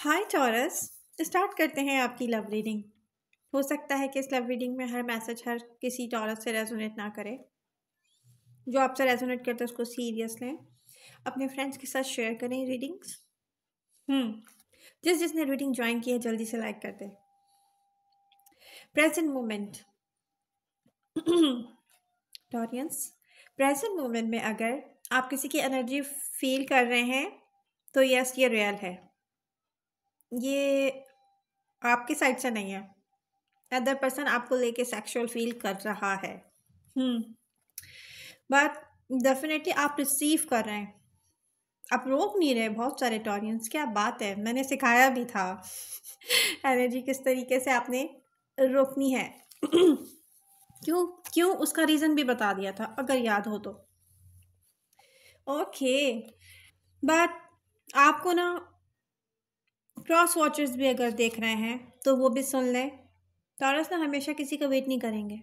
हाय taurus. Start करते हैं आपकी लव रीडिंग। हो सकता है कि इस लव रीडिंग में हर मैसेज हर किसी टॉरस से रेजोनेट ना करे। जो आपसे रेजोनेट करते हैं उसको सीरियस लें, अपने फ्रेंड्स के साथ शेयर करें रीडिंग्स। जिसने रीडिंग ज्वाइन की है जल्दी से लाइक कर दें। Present moment Taureans, present moment में अगर आप किसी की एनर्जी फील कर रहे हैं तो यस, ये रियल है। ये आपकी साइड से नहीं है। अदर पर्सन आपको लेके सेक्सुअल फील कर रहा है। बट डेफिनेटली आप रिसीव कर रहे हैं, आप रोक नहीं रहे। बहुत सारे टॉरियंस, क्या बात है, मैंने सिखाया भी था एनर्जी किस तरीके से आपने रोकनी है। क्यों क्यों उसका रीज़न भी बता दिया था अगर याद हो तो। ओके, बट आपको ना क्रॉस वॉचर्स भी अगर देख रहे हैं तो वो भी सुन लें। टॉरस ना हमेशा किसी का वेट नहीं करेंगे।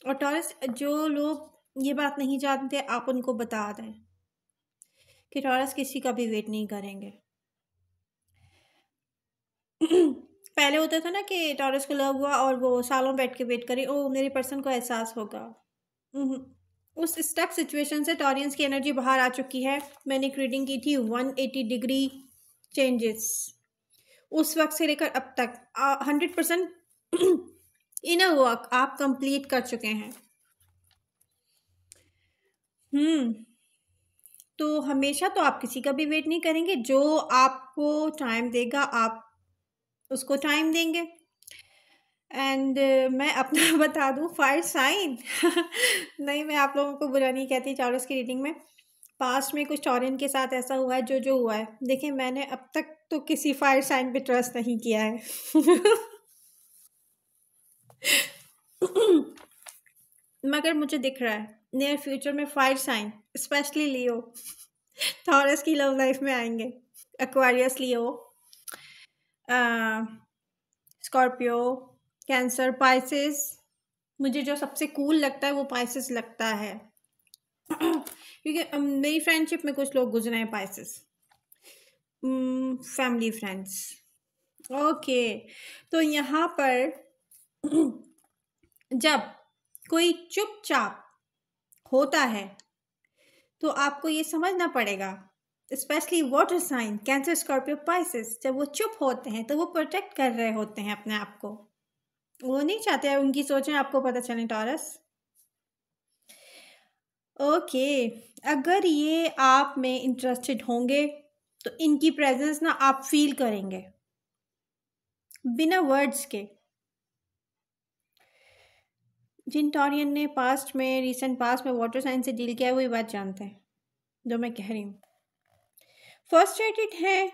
और टॉरस, जो लोग ये बात नहीं जानते आप उनको बता दें कि टॉरस किसी का भी वेट नहीं करेंगे। पहले होता था ना कि टॉरस को लव हुआ और वो सालों बैठ के वेट करे, ओ मेरे पर्सन को एहसास होगा। उस स्टक सिचुएशन से टॉरियंस की एनर्जी बाहर आ चुकी है। मैंने एक रीडिंग की थी 180 डिग्री चेंजेस। उस वक्त से लेकर अब तक 100% इनर वर्क आप कंप्लीट कर चुके हैं। तो हमेशा तो आप किसी का भी वेट नहीं करेंगे। जो आपको टाइम देगा आप उसको टाइम देंगे। एंड मैं अपना बता दूं, फायर साइन नहीं, मैं आप लोगों को बुरा नहीं कहती। टॉरस की रीडिंग में पास्ट में कुछ टॉरियन के साथ ऐसा हुआ है जो हुआ है। देखिए, मैंने अब तक तो किसी फायर साइन पे ट्रस्ट नहीं किया है मगर मुझे दिख रहा है नियर फ्यूचर में फायर साइन, स्पेशली लियो, टॉरस की लव लाइफ में आएंगे। एक्वारियस, लियो, स्कॉर्पियो, कैंसर, पाइसेस। मुझे जो सबसे कूल लगता है वो पाइसेस लगता है क्योंकि मेरी फ्रेंडशिप में कुछ लोग गुजरे हैं पाइसेस, फैमिली फ्रेंड्स। ओके, तो यहाँ पर जब कोई चुपचाप होता है तो आपको ये समझना पड़ेगा, specially water sign Cancer, Scorpio, Pisces, जब वो चुप होते हैं तो वो प्रोटेक्ट कर रहे होते हैं अपने आप को। वो नहीं चाहते उनकी सोचें आपको पता चले। टॉरस, ओके, अगर ये आप में इंटरेस्टेड होंगे तो इनकी प्रेजेंस ना आप फील करेंगे बिना वर्ड्स के। जिन टॉरियन ने पास्ट में, रिसेंट पास्ट में वाटर साइन से डील किया है वो ये बात जानते हैं जो मैं कह रही हूँ। फ्रस्ट्रेटेड है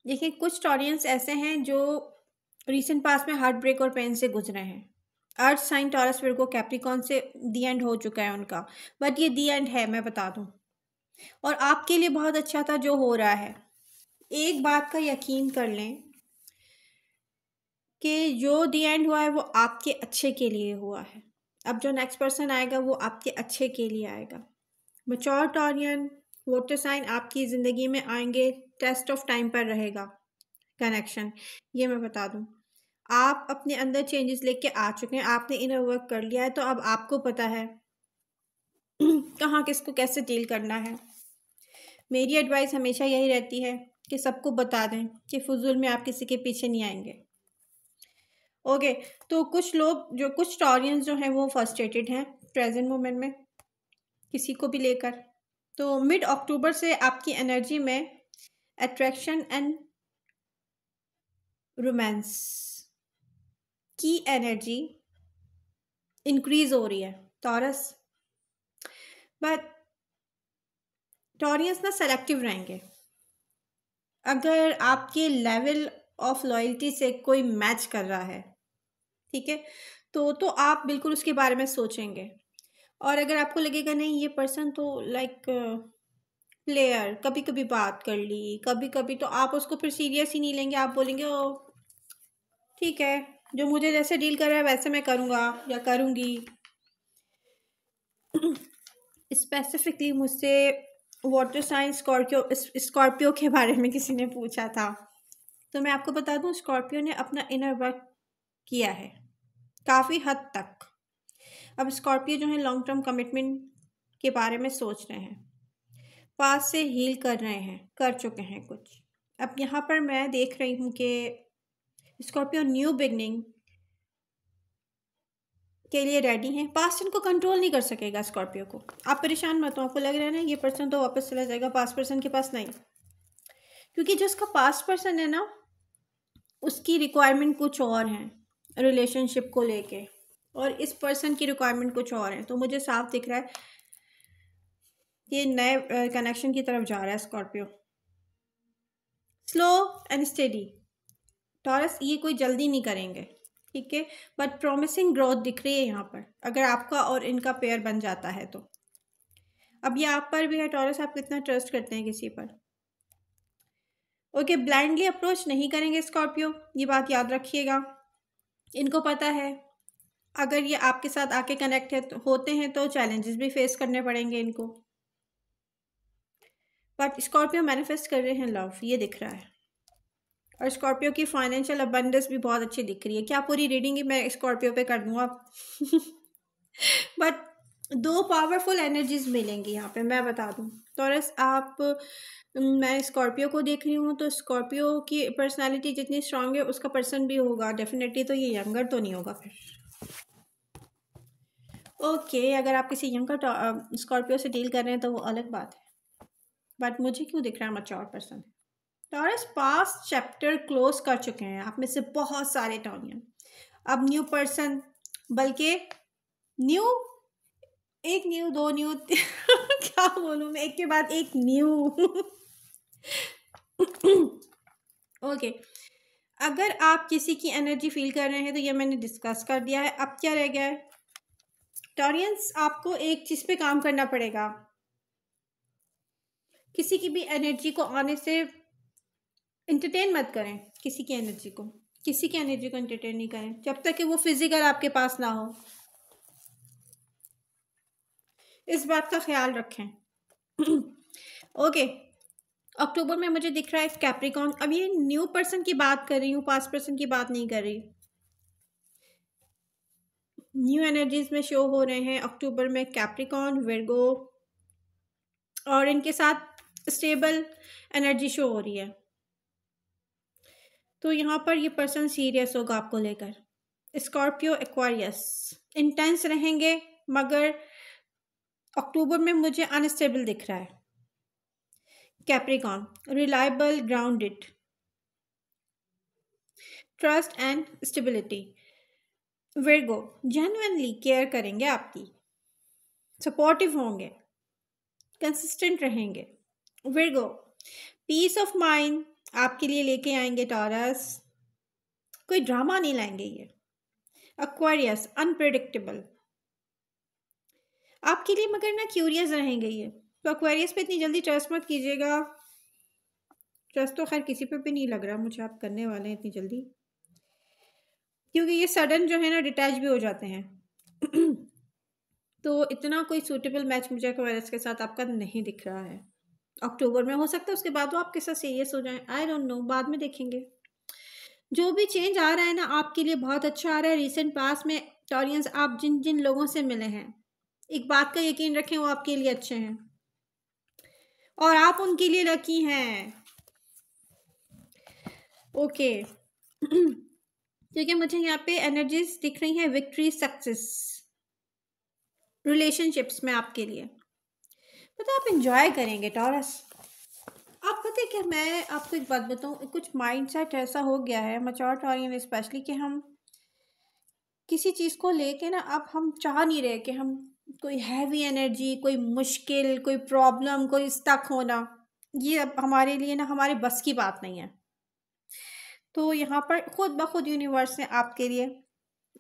देखिए, कुछ टॉरियंस ऐसे हैं जो रिसेंट पास्ट में हार्ट ब्रेक और पेन से गुजरे हैं। Earth sign, Taurus, Virgo, Capricorn से दी एंड हो चुका है उनका। बट ये दी एंड है, मैं बता दूं, और आपके लिए बहुत अच्छा था जो हो रहा है। एक बात का यकीन कर लें कि जो दी एंड हुआ है वो आपके अच्छे के लिए हुआ है। अब जो नेक्स्ट पर्सन आएगा वो आपके अच्छे के लिए आएगा। मैच्योर टॉरियन, वाटर साइन आपकी ज़िंदगी में आएंगे, टेस्ट ऑफ टाइम पर रहेगा कनेक्शन, ये मैं बता दूं। आप अपने अंदर चेंजेस लेके आ चुके हैं, आपने इनर वर्क कर लिया है, तो अब आपको पता है कहाँ किसको कैसे डील करना है। मेरी एडवाइस हमेशा यही रहती है कि सबको बता दें कि फजूल में आप किसी के पीछे नहीं आएंगे। ओके, तो कुछ लोग जो, कुछ टॉरियंस जो हैं वो फ्रस्ट्रेटेड हैं प्रेजेंट मोमेंट में किसी को भी लेकर। तो मिड अक्टूबर से आपकी एनर्जी में अट्रैक्शन एंड रोमांस की एनर्जी इंक्रीज हो रही है टॉरस। बट टॉरियंस ना सेलेक्टिव रहेंगे। अगर आपके लेवल ऑफ लॉयल्टी से कोई मैच कर रहा है, ठीक है, तो आप बिल्कुल उसके बारे में सोचेंगे। और अगर आपको लगेगा नहीं ये पर्सन तो लाइक प्लेयर, कभी कभी बात कर ली कभी कभी, तो आप उसको फिर सीरियस ही नहीं लेंगे। आप बोलेंगे ओ ठीक है, जो मुझे जैसे डील कर रहा है वैसे मैं करूँगा या करूँगी। स्पेसिफिकली मुझसे वाटर साइन स्कॉर्पियो के बारे में किसी ने पूछा था, तो मैं आपको बता दूं स्कॉर्पियो ने अपना इनर वर्क किया है काफ़ी हद तक। अब स्कॉर्पियो जो है लॉन्ग टर्म कमिटमेंट के बारे में सोच रहे हैं, पास से हील कर रहे हैं, कर चुके हैं कुछ। अब यहाँ पर मैं देख रही हूँ कि स्कॉर्पियो न्यू बिगनिंग के लिए रेडी हैं। पास्ट इनको कंट्रोल नहीं कर सकेगा स्कॉर्पियो को। आप परेशान मत हो, आपको लग रहा है ना ये पर्सन तो वापस चला जाएगा, पास्ट पर्सन के पास नहीं, क्योंकि जो उसका पास्ट पर्सन है ना उसकी रिक्वायरमेंट कुछ और है रिलेशनशिप को लेके, और इस पर्सन की रिक्वायरमेंट कुछ और है। तो मुझे साफ दिख रहा है ये नए कनेक्शन की तरफ जा रहा है Scorpio, slow and steady. Taurus ये कोई जल्दी नहीं करेंगे, ठीक है, बट प्रॉमिसिंग ग्रोथ दिख रही है यहाँ पर अगर आपका और इनका पेयर बन जाता है तो। अब ये आप पर भी है टॉरस, आप कितना ट्रस्ट करते हैं किसी पर। ओके, ब्लाइंडली अप्रोच नहीं करेंगे स्कॉर्पियो, ये बात याद रखिएगा। इनको पता है अगर ये आपके साथ आके कनेक्ट है होते हैं तो चैलेंजेस भी फेस करने पड़ेंगे इनको, बट स्कॉर्पियो मैनिफेस्ट कर रहे हैं लव, ये दिख रहा है। और स्कॉर्पियो की फाइनेंशियल अबंडेंस भी बहुत अच्छी दिख रही है। क्या पूरी रीडिंग ही मैं स्कॉर्पियो पे कर दूंगा बट दो पावरफुल एनर्जीज मिलेंगी यहाँ पे, मैं बता दूँ टॉरस आप। मैं स्कॉर्पियो को देख रही हूँ तो स्कॉर्पियो की पर्सनालिटी जितनी स्ट्रांग है उसका पर्सन भी होगा डेफिनेटली, तो ये यंगर तो नहीं होगा फिर। ओके अगर आप किसी यंगर स्कॉर्पियो से डील कर रहे हैं तो वो अलग बात है, बट मुझे क्यों दिख रहा है मैच्योर पर्सन है। टॉरस पास्ट चैप्टर क्लोज कर चुके हैं आप में से बहुत सारे टॉनियन। अब न्यू पर्सन, बल्कि न्यू, एक न्यू, दो न्यू क्या बोलूँ मैं, एक के बाद एक न्यू ओके अगर आप किसी की एनर्जी फील कर रहे हैं तो ये मैंने डिस्कस कर दिया है। अब क्या रह गया है टॉरियंस, आपको एक चीज़ पे काम करना पड़ेगा। किसी की भी एनर्जी को आने से इंटरटेन मत करें, किसी की एनर्जी को, किसी की एनर्जी को इंटरटेन नहीं करें जब तक कि वो फिजिकल आपके पास ना हो। इस बात का ख्याल रखें ओके अक्टूबर में मुझे दिख रहा है कैप्रिकॉन। अब ये न्यू पर्सन की बात कर रही हूँ, पास्ट पर्सन की बात नहीं कर रही। न्यू एनर्जीज में शो हो रहे हैं अक्टूबर में कैप्रिकॉन, विर्गो, और इनके साथ स्टेबल एनर्जी शो हो रही है। तो यहाँ पर ये पर्सन सीरियस होगा आपको लेकर। स्कॉर्पियो एक्वारियस इंटेंस रहेंगे, मगर अक्टूबर में मुझे अनस्टेबल दिख रहा है। Capricorn reliable, grounded, trust and stability. Virgo genuinely care करेंगे आपकी, सपोर्टिव होंगे, कंसिस्टेंट रहेंगे। विर्गो पीस ऑफ माइंड आपके लिए लेके आएंगे टॉरस, कोई ड्रामा नहीं लाएंगे ये। एक्वेरियस अनप्रेडिक्टेबल आपके लिए, मगर ना क्यूरियस रहेंगे ये। तो एक्वेरियस पे इतनी जल्दी ट्रस्ट मत कीजिएगा, ट्रस्ट तो खैर किसी पे भी नहीं लग रहा मुझे आप करने वाले हैं इतनी जल्दी, क्योंकि ये सडन जो है ना डिटैच भी हो जाते हैं तो इतना कोई सूटेबल मैच मुझे एक्वेरियस के साथ आपका नहीं दिख रहा है अक्टूबर में। हो सकता है उसके बाद वो आपके साथ सीरियस हो जाए, आई डोंट नो, बाद में देखेंगे। जो भी चेंज आ रहा है ना आपके लिए बहुत अच्छा आ रहा है। रिसेंट पास में टॉरियंस आप जिन जिन लोगों से मिले हैं, एक बात का यकीन रखें वो आपके लिए अच्छे हैं और आप उनके लिए लकी हैं। ओके क्योंकि मुझे यहाँ पे एनर्जीज दिख रही हैं विक्ट्री, सक्सेस रिलेशनशिप्स में आपके लिए, पता आप इंजॉय करेंगे टॉरस। आप पता है क्या, मैं आपको एक बात बताऊँ, कुछ माइंडसेट ऐसा हो गया है मैच्योर टॉरियन स्पेशली कि हम किसी चीज़ को लेके ना अब हम चाह नहीं रहे कि हम कोई हैवी एनर्जी, कोई मुश्किल, कोई प्रॉब्लम, कोई स्टक होना, ये अब हमारे लिए ना हमारे बस की बात नहीं है। तो यहाँ पर खुद ब खुद यूनिवर्स ने आपके लिए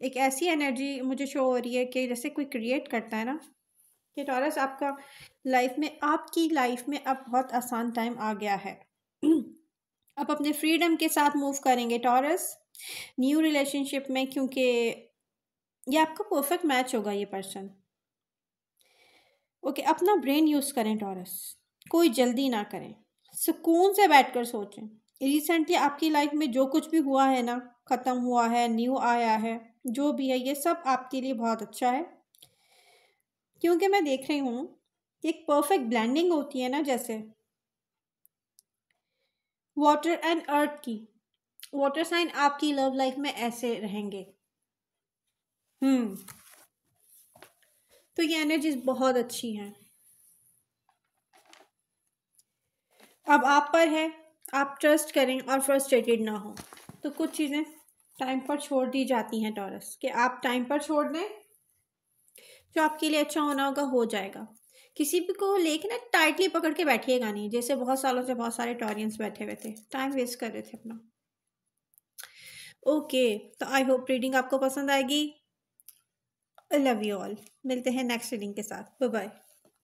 एक ऐसी एनर्जी मुझे शो हो रही है कि जैसे कोई क्रिएट करता है ना कि टॉरस आपका लाइफ में, आपकी लाइफ में अब बहुत आसान टाइम आ गया है आप अपने फ्रीडम के साथ मूव करेंगे टॉरस न्यू रिलेशनशिप में, क्योंकि ये आपका परफेक्ट मैच होगा ये पर्सन। ओके अपना ब्रेन यूज़ करें टॉरस, कोई जल्दी ना करें, सुकून से बैठकर सोचें। रिसेंटली आपकी लाइफ में जो कुछ भी हुआ है ना, ख़त्म हुआ है, न्यू आया है, जो भी है, ये सब आपके लिए बहुत अच्छा है। क्योंकि मैं देख रही हूँ कि एक परफेक्ट ब्लेंडिंग होती है ना, जैसे वाटर एंड अर्थ की। वाटर साइन आपकी लव लाइफ में ऐसे रहेंगे। तो ये एनर्जीज बहुत अच्छी हैं। अब आप पर है, आप ट्रस्ट करें और फ्रस्ट्रेटेड ना हो। तो कुछ चीज़ें टाइम पर छोड़ दी जाती हैं टॉरस, कि आप टाइम पर छोड़ दें, जो आपके लिए अच्छा होना होगा हो जाएगा। किसी भी को लेके ना टाइटली पकड़ के बैठिएगा नहीं, जैसे बहुत सालों से बहुत सारे टॉरियंस बैठे हुए थे, टाइम वेस्ट कर रहे थे अपना। ओके, तो आई होप रीडिंग आपको पसंद आएगी। I love you all. मिलते हैं नेक्स्ट रीडिंग के साथ। Bye bye.